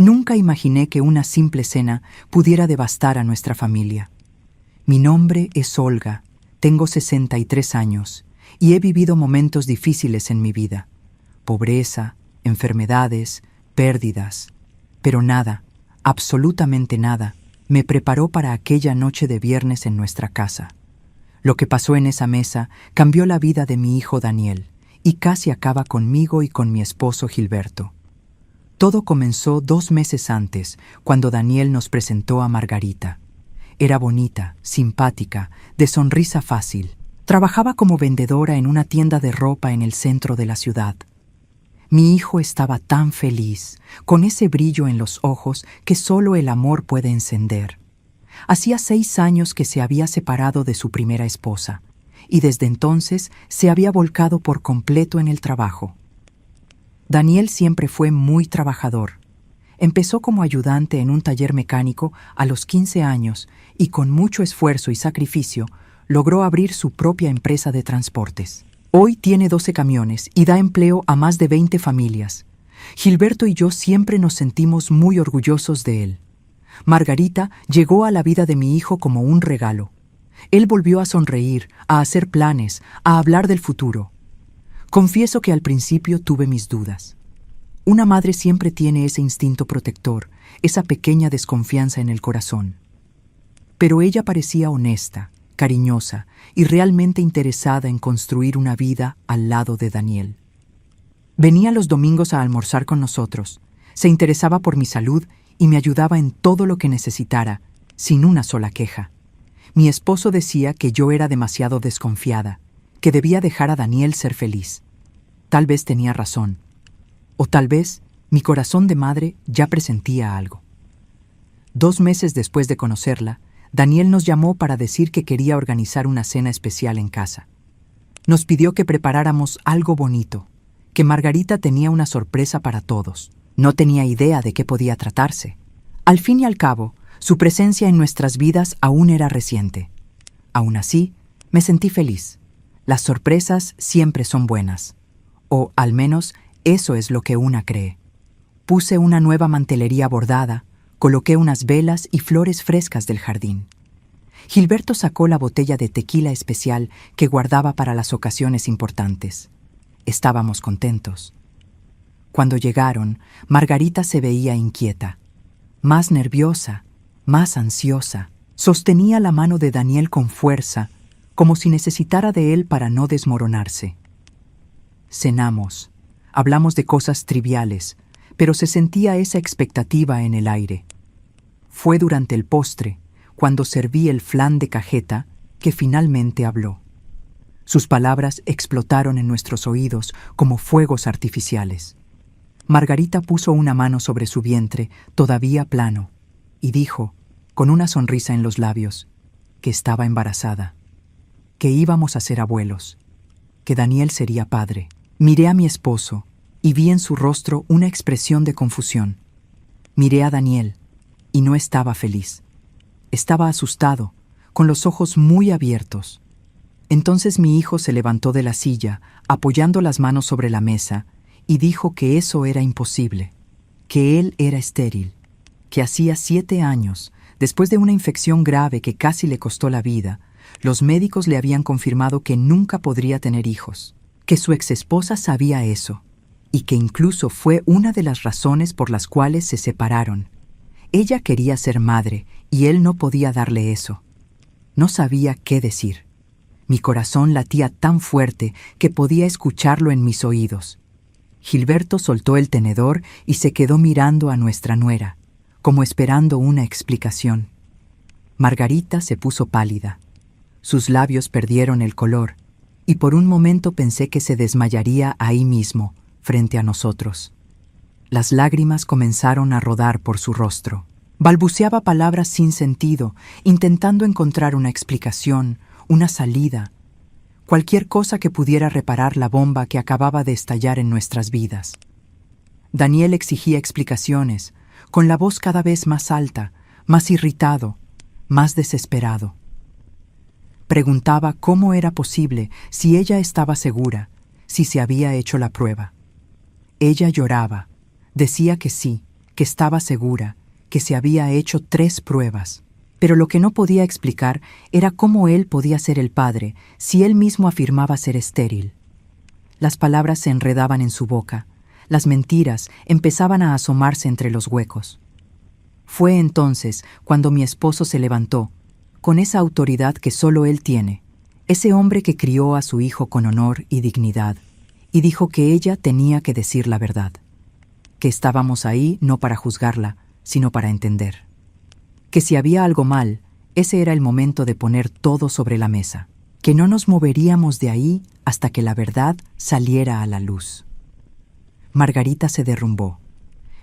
Nunca imaginé que una simple cena pudiera devastar a nuestra familia. Mi nombre es Olga, tengo 63 años y he vivido momentos difíciles en mi vida. Pobreza, enfermedades, pérdidas. Pero nada, absolutamente nada, me preparó para aquella noche de viernes en nuestra casa. Lo que pasó en esa mesa cambió la vida de mi hijo Daniel y casi acaba conmigo y con mi esposo Gilberto. Todo comenzó 2 meses antes, cuando Daniel nos presentó a Margarita. Era bonita, simpática, de sonrisa fácil. Trabajaba como vendedora en una tienda de ropa en el centro de la ciudad. Mi hijo estaba tan feliz, con ese brillo en los ojos que solo el amor puede encender. Hacía 6 años que se había separado de su primera esposa, y desde entonces se había volcado por completo en el trabajo. Daniel siempre fue muy trabajador. Empezó como ayudante en un taller mecánico a los 15 años y con mucho esfuerzo y sacrificio logró abrir su propia empresa de transportes. Hoy tiene 12 camiones y da empleo a más de 20 familias. Gilberto y yo siempre nos sentimos muy orgullosos de él. Margarita llegó a la vida de mi hijo como un regalo. Él volvió a sonreír, a hacer planes, a hablar del futuro. Confieso que al principio tuve mis dudas. Una madre siempre tiene ese instinto protector, esa pequeña desconfianza en el corazón. Pero ella parecía honesta, cariñosa y realmente interesada en construir una vida al lado de Daniel. Venía los domingos a almorzar con nosotros, se interesaba por mi salud y me ayudaba en todo lo que necesitara, sin una sola queja. Mi esposo decía que yo era demasiado desconfiada, que debía dejar a Daniel ser feliz. Tal vez tenía razón. O tal vez mi corazón de madre ya presentía algo. 2 meses después de conocerla, Daniel nos llamó para decir que quería organizar una cena especial en casa. Nos pidió que preparáramos algo bonito, que Margarita tenía una sorpresa para todos. No tenía idea de qué podía tratarse. Al fin y al cabo, su presencia en nuestras vidas aún era reciente. Aún así, me sentí feliz. Las sorpresas siempre son buenas. O, al menos, eso es lo que una cree. Puse una nueva mantelería bordada, coloqué unas velas y flores frescas del jardín. Gilberto sacó la botella de tequila especial que guardaba para las ocasiones importantes. Estábamos contentos. Cuando llegaron, Margarita se veía inquieta, más nerviosa, más ansiosa. Sostenía la mano de Daniel con fuerza, como si necesitara de él para no desmoronarse. Cenamos. Hablamos de cosas triviales, pero se sentía esa expectativa en el aire. Fue durante el postre, cuando serví el flan de cajeta, que finalmente habló. Sus palabras explotaron en nuestros oídos como fuegos artificiales. Margarita puso una mano sobre su vientre, todavía plano, y dijo, con una sonrisa en los labios, que estaba embarazada, que íbamos a ser abuelos, que Daniel sería padre. Miré a mi esposo y vi en su rostro una expresión de confusión. Miré a Daniel y no estaba feliz. Estaba asustado, con los ojos muy abiertos. Entonces mi hijo se levantó de la silla, apoyando las manos sobre la mesa, y dijo que eso era imposible, que él era estéril, que hacía 7 años, después de una infección grave que casi le costó la vida, los médicos le habían confirmado que nunca podría tener hijos, que su exesposa sabía eso, y que incluso fue una de las razones por las cuales se separaron. Ella quería ser madre, y él no podía darle eso. No sabía qué decir. Mi corazón latía tan fuerte que podía escucharlo en mis oídos. Gilberto soltó el tenedor y se quedó mirando a nuestra nuera, como esperando una explicación. Margarita se puso pálida. Sus labios perdieron el color, y por un momento pensé que se desmayaría ahí mismo, frente a nosotros. Las lágrimas comenzaron a rodar por su rostro. Balbuceaba palabras sin sentido, intentando encontrar una explicación, una salida, cualquier cosa que pudiera reparar la bomba que acababa de estallar en nuestras vidas. Daniel exigía explicaciones, con la voz cada vez más alta, más irritado, más desesperado. Preguntaba cómo era posible, si ella estaba segura, si se había hecho la prueba. Ella lloraba, decía que sí, que estaba segura, que se había hecho 3 pruebas. Pero lo que no podía explicar era cómo él podía ser el padre si él mismo afirmaba ser estéril. Las palabras se enredaban en su boca, las mentiras empezaban a asomarse entre los huecos. Fue entonces cuando mi esposo se levantó, con esa autoridad que solo él tiene, ese hombre que crió a su hijo con honor y dignidad, y dijo que ella tenía que decir la verdad, que estábamos ahí no para juzgarla, sino para entender. Que si había algo mal, ese era el momento de poner todo sobre la mesa, que no nos moveríamos de ahí hasta que la verdad saliera a la luz. Margarita se derrumbó.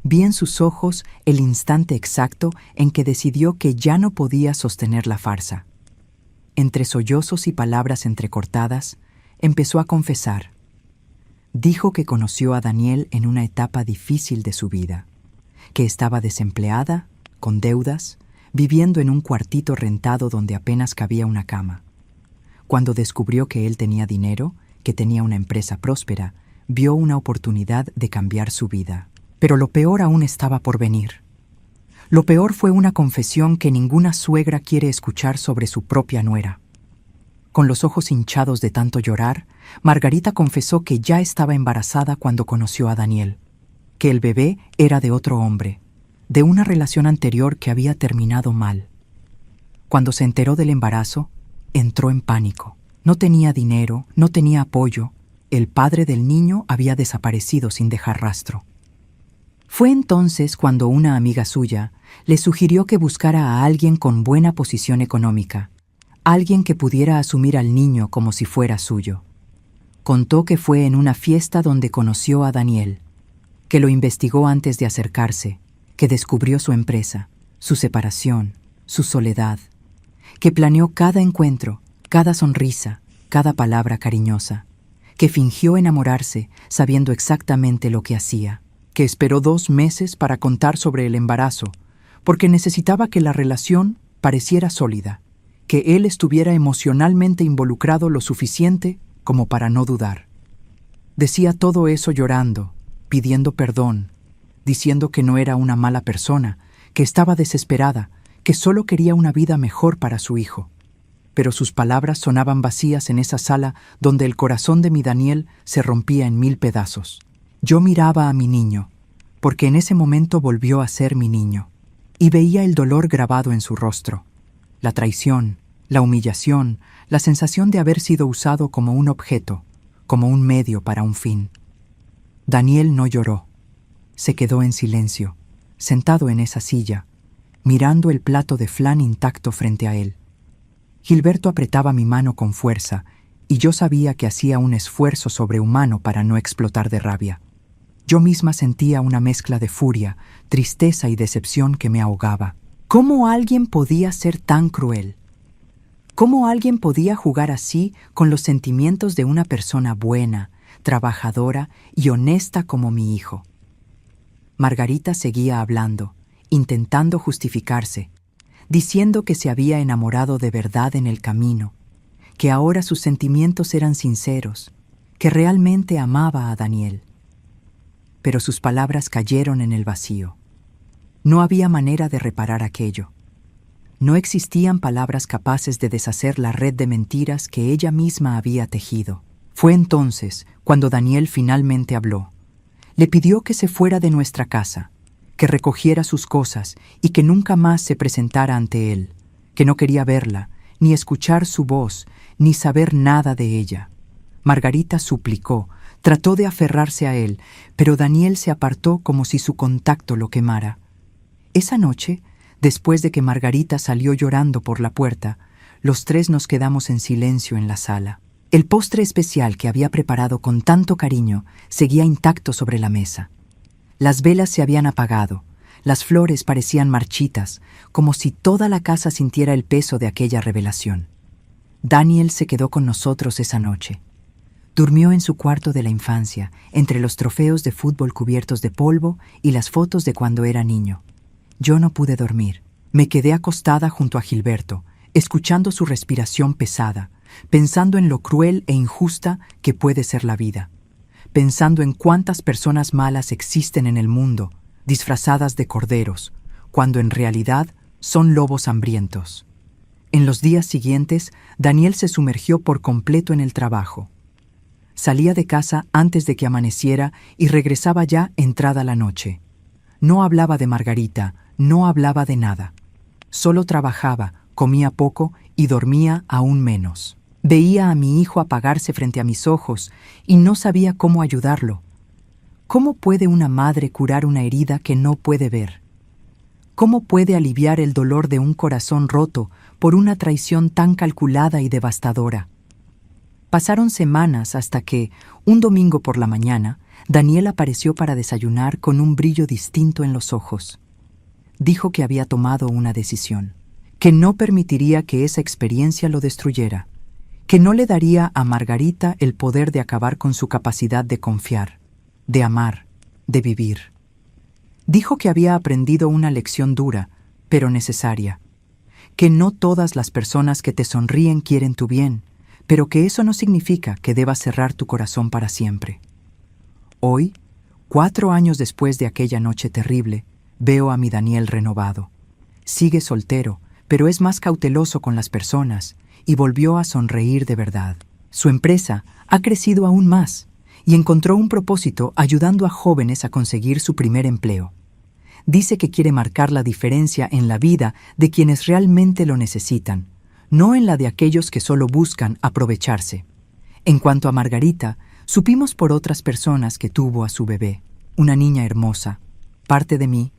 Vi en sus ojos el instante exacto en que decidió que ya no podía sostener la farsa. Entre sollozos y palabras entrecortadas, empezó a confesar. Dijo que conoció a Daniel en una etapa difícil de su vida, que estaba desempleada, con deudas, viviendo en un cuartito rentado donde apenas cabía una cama. Cuando descubrió que él tenía dinero, que tenía una empresa próspera, vio una oportunidad de cambiar su vida. Pero lo peor aún estaba por venir. Lo peor fue una confesión que ninguna suegra quiere escuchar sobre su propia nuera. Con los ojos hinchados de tanto llorar, Margarita confesó que ya estaba embarazada cuando conoció a Daniel, que el bebé era de otro hombre, de una relación anterior que había terminado mal. Cuando se enteró del embarazo, entró en pánico. No tenía dinero, no tenía apoyo. El padre del niño había desaparecido sin dejar rastro. Fue entonces cuando una amiga suya le sugirió que buscara a alguien con buena posición económica, alguien que pudiera asumir al niño como si fuera suyo. Contó que fue en una fiesta donde conoció a Daniel, que lo investigó antes de acercarse, que descubrió su empresa, su separación, su soledad, que planeó cada encuentro, cada sonrisa, cada palabra cariñosa, que fingió enamorarse sabiendo exactamente lo que hacía, que esperó 2 meses para contar sobre el embarazo, porque necesitaba que la relación pareciera sólida, que él estuviera emocionalmente involucrado lo suficiente como para no dudar. Decía todo eso llorando, pidiendo perdón, diciendo que no era una mala persona, que estaba desesperada, que solo quería una vida mejor para su hijo. Pero sus palabras sonaban vacías en esa sala donde el corazón de mi Daniel se rompía en 1000 pedazos. Yo miraba a mi niño, porque en ese momento volvió a ser mi niño, y veía el dolor grabado en su rostro, la traición, la humillación, la sensación de haber sido usado como un objeto, como un medio para un fin. Daniel no lloró. Se quedó en silencio, sentado en esa silla, mirando el plato de flan intacto frente a él. Gilberto apretaba mi mano con fuerza, y yo sabía que hacía un esfuerzo sobrehumano para no explotar de rabia. Yo misma sentía una mezcla de furia, tristeza y decepción que me ahogaba. ¿Cómo alguien podía ser tan cruel? ¿Cómo alguien podía jugar así con los sentimientos de una persona buena, trabajadora y honesta como mi hijo? Margarita seguía hablando, intentando justificarse, diciendo que se había enamorado de verdad en el camino, que ahora sus sentimientos eran sinceros, que realmente amaba a Daniel. Pero sus palabras cayeron en el vacío. No había manera de reparar aquello. No existían palabras capaces de deshacer la red de mentiras que ella misma había tejido. Fue entonces cuando Daniel finalmente habló. Le pidió que se fuera de nuestra casa, que recogiera sus cosas y que nunca más se presentara ante él, que no quería verla, ni escuchar su voz, ni saber nada de ella. Margarita suplicó, trató de aferrarse a él, pero Daniel se apartó como si su contacto lo quemara. Esa noche, después de que Margarita salió llorando por la puerta, los 3 nos quedamos en silencio en la sala. El postre especial que había preparado con tanto cariño seguía intacto sobre la mesa. Las velas se habían apagado, las flores parecían marchitas, como si toda la casa sintiera el peso de aquella revelación. Daniel se quedó con nosotros esa noche. Durmió en su cuarto de la infancia, entre los trofeos de fútbol cubiertos de polvo y las fotos de cuando era niño. Yo no pude dormir. Me quedé acostada junto a Gilberto, escuchando su respiración pesada, pensando en lo cruel e injusta que puede ser la vida, pensando en cuántas personas malas existen en el mundo, disfrazadas de corderos, cuando en realidad son lobos hambrientos. En los días siguientes, Daniel se sumergió por completo en el trabajo. Salía de casa antes de que amaneciera y regresaba ya entrada la noche. No hablaba de Margarita, no hablaba de nada. Solo trabajaba, comía poco y dormía aún menos. Veía a mi hijo apagarse frente a mis ojos y no sabía cómo ayudarlo. ¿Cómo puede una madre curar una herida que no puede ver? ¿Cómo puede aliviar el dolor de un corazón roto por una traición tan calculada y devastadora? Pasaron semanas hasta que, un domingo por la mañana, Daniel apareció para desayunar con un brillo distinto en los ojos. Dijo que había tomado una decisión, que no permitiría que esa experiencia lo destruyera, que no le daría a Margarita el poder de acabar con su capacidad de confiar, de amar, de vivir. Dijo que había aprendido una lección dura, pero necesaria, que no todas las personas que te sonríen quieren tu bien, pero que eso no significa que debas cerrar tu corazón para siempre. Hoy, 4 años después de aquella noche terrible, veo a mi Daniel renovado. Sigue soltero, pero es más cauteloso con las personas y volvió a sonreír de verdad. Su empresa ha crecido aún más y encontró un propósito ayudando a jóvenes a conseguir su primer empleo. Dice que quiere marcar la diferencia en la vida de quienes realmente lo necesitan, no en la de aquellos que solo buscan aprovecharse. En cuanto a Margarita, supimos por otras personas que tuvo a su bebé, una niña hermosa, parte de mí,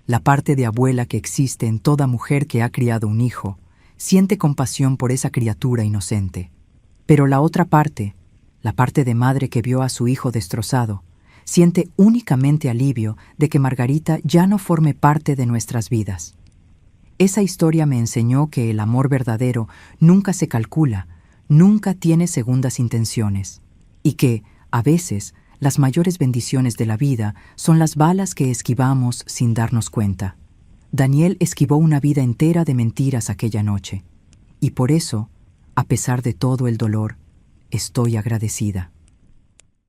la parte de abuela que existe en toda mujer que ha criado un hijo, siente compasión por esa criatura inocente. Pero la otra parte, la parte de madre que vio a su hijo destrozado, siente únicamente alivio de que Margarita ya no forme parte de nuestras vidas. Esa historia me enseñó que el amor verdadero nunca se calcula, nunca tiene segundas intenciones, y que, a veces, las mayores bendiciones de la vida son las balas que esquivamos sin darnos cuenta. Daniel esquivó una vida entera de mentiras aquella noche, y por eso, a pesar de todo el dolor, estoy agradecida.